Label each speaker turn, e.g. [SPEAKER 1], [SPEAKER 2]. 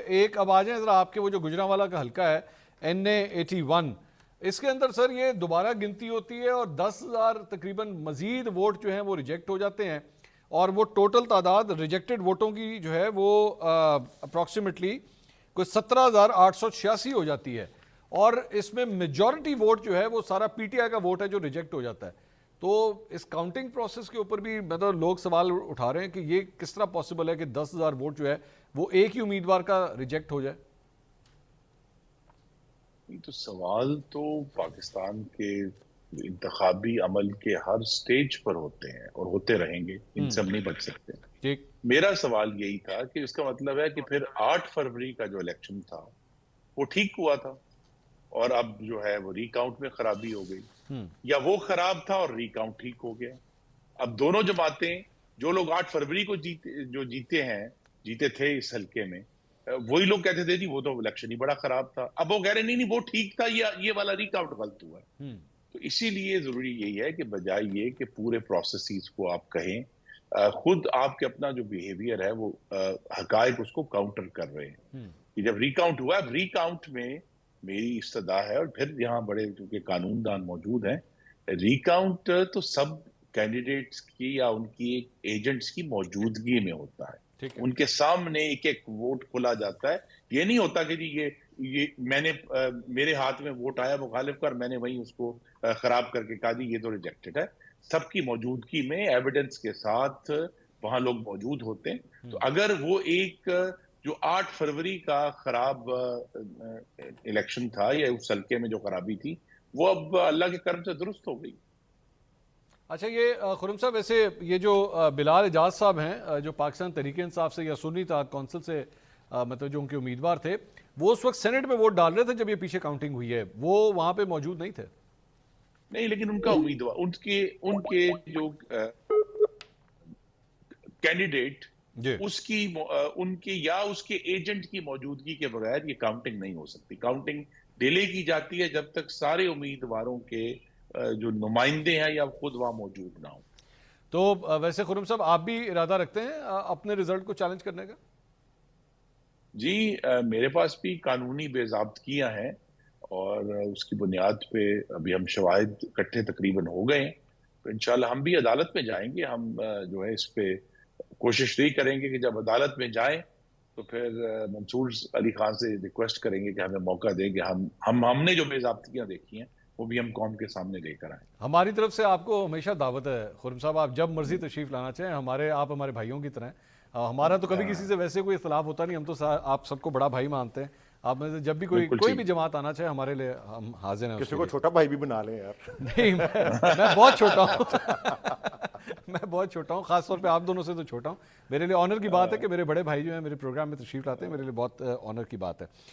[SPEAKER 1] ایک اب آ جائیں ذرا آپ کے وہ جو گجرانوالہ کا حلقہ ہے NA81، اس کے اندر سر یہ دوبارہ گنتی ہوتی ہے اور 10,000 تقریباً مزید ووٹ جو ہیں وہ ریجیکٹ ہو جاتے ہیں، اور وہ ٹوٹل تعداد ریجیکٹڈ ووٹوں کی جو ہے وہ اپروکسیمیٹلی کوئی 17,886 ہو جاتی ہے، اور اس میں میجورٹی ووٹ جو ہے وہ سارا PTI کا ووٹ ہے جو ریجیکٹ ہو جاتا ہے۔ تو اس کاؤنٹنگ پروسیس کے اوپر بھی مطلب لوگ سوال اٹھا رہے ہیں کہ یہ کس طرح پاسبل ہے کہ 10,000 ووٹ جو ہے وہ ایک ہی امیدوار کا ریجیکٹ ہو جائے؟
[SPEAKER 2] تو سوال تو پاکستان کے انتخابی عمل کے ہر سٹیج پر ہوتے ہیں اور ہوتے رہیں گے، ان سے ہم نہیں بچ سکتے۔
[SPEAKER 1] ٹھیک،
[SPEAKER 2] میرا سوال یہی تھا کہ اس کا مطلب ہے کہ پھر 8 فروری کا جو الیکشن تھا وہ ٹھیک ہوا تھا اور اب جو ہے وہ ری کاؤنٹ میں خرابی ہو گئی، یا وہ خراب تھا اور ری کاؤنٹ ٹھیک ہو گیا؟ اب دونوں جماعتیں، جو لوگ 8 فروری کو جیتے تھے اس حلقے میں، وہی لوگ کہتے تھے جی وہ تو الیکشن ہی بڑا خراب تھا، اب وہ کہہ رہے نہیں وہ ٹھیک تھا، یہ والا ری کاؤنٹ غلط ہوا ہے۔ تو اسی لیے ضروری یہی ہے کہ بجائے یہ کہ پورے پروسیسز کو آپ کہیں، خود آپ کے اپنا جو بیہیویئر ہے وہ حقائق اس کو کاؤنٹر کر رہے ہیں کہ جب ری کاؤنٹ ہوا، اب ری کاؤنٹ میں میری استدعا ہے، اور پھر یہاں بڑے چونکہ قانون دان موجود ہیں، ری کاؤنٹ تو سب کینڈیڈیٹس کی یا ان کی ایجنٹس کی موجودگی میں ہوتا ہے، ان کے سامنے ایک ایک ووٹ کھلا جاتا ہے۔ یہ نہیں ہوتا کہ جی یہ میں نے میرے ہاتھ میں ووٹ آیا مخالف کا اور میں نے وہیں اس کو خراب کر کے کہا جی یہ تو ریجیکٹڈ ہے۔ سب کی موجودگی میں ایویڈنس کے ساتھ وہاں لوگ موجود ہوتے ہیں۔ تو اگر وہ ایک جو 8 فروری کا خراب الیکشن تھا یا اس حلقے میں جو خرابی تھی، وہ اب اللہ کے کرم سے درست ہو گئی۔
[SPEAKER 1] اچھا یہ خرم صاحب، ویسے یہ جو بلال اعجاز صاحب ہیں جو پاکستان تحریک انصاف سے یا سنی اتحاد کونسل سے مطلب جو ان کے امیدوار تھے، وہ اس وقت سینٹ میں ووٹ ڈال رہے تھے جب یہ پیچھے کاؤنٹنگ ہوئی ہے، وہ وہاں پہ موجود نہیں تھے؟
[SPEAKER 2] نہیں، لیکن ان کا امیدوار، ان کے جو کینڈیڈیٹ، ان کے یا اس کے ایجنٹ کی موجودگی کے بغیر یہ کاؤنٹنگ نہیں ہو سکتی۔ کاؤنٹنگ ڈیلے کی جاتی ہے جب تک سارے امیدواروں کے جو نمائندے ہیں یا خود وہاں موجود نہ ہوں۔
[SPEAKER 1] تو ویسے خرم صاحب آپ بھی ارادہ رکھتے ہیں اپنے رزلٹ کو چیلنج کرنے کا؟
[SPEAKER 2] جی، میرے پاس بھی قانونی بے ضابطگیاں ہیں اور اس کی بنیاد پہ ابھی ہم شواہد اکٹھے تقریباً ہو گئے ہیں، تو انشاءاللہ ہم بھی عدالت میں جائیں گے۔ ہم جو ہے اس پہ کوشش نہیں کریں گے کہ جب عدالت میں جائیں تو پھر منصور علی خان سے ریکویسٹ کریں گے کہ ہمیں موقع دیں کہ ہم نے جو بے ضابطگیاں دیکھی ہیں وہ بھی ہم قوم کے سامنے لے کر آئیں۔
[SPEAKER 1] ہماری طرف سے آپ کو ہمیشہ دعوت ہے خرم صاحب، آپ جب مرضی تشریف لانا چاہیں، آپ ہمارے بھائیوں کی طرح ہیں۔ ہمارا تو کبھی کسی سے ویسے کوئی اختلاف ہوتا نہیں، ہم تو آپ سب کو بڑا بھائی مانتے ہیں۔ آپ میں سے جب بھی کوئی بھی جماعت آنا چاہے ہمارے لیے ہم حاضر ہیں۔
[SPEAKER 3] کسی کو چھوٹا بھائی بھی بنا لیں یار۔
[SPEAKER 1] نہیں، میں بہت چھوٹا ہوں، میں بہت چھوٹا ہوں، خاص طور پہ آپ دونوں سے تو چھوٹا ہوں۔ میرے لیے آنر کی بات ہے کہ میرے بڑے بھائی جو ہیں میرے پروگرام میں تشریف لاتے ہیں، میرے لیے بہت آنر کی بات ہے۔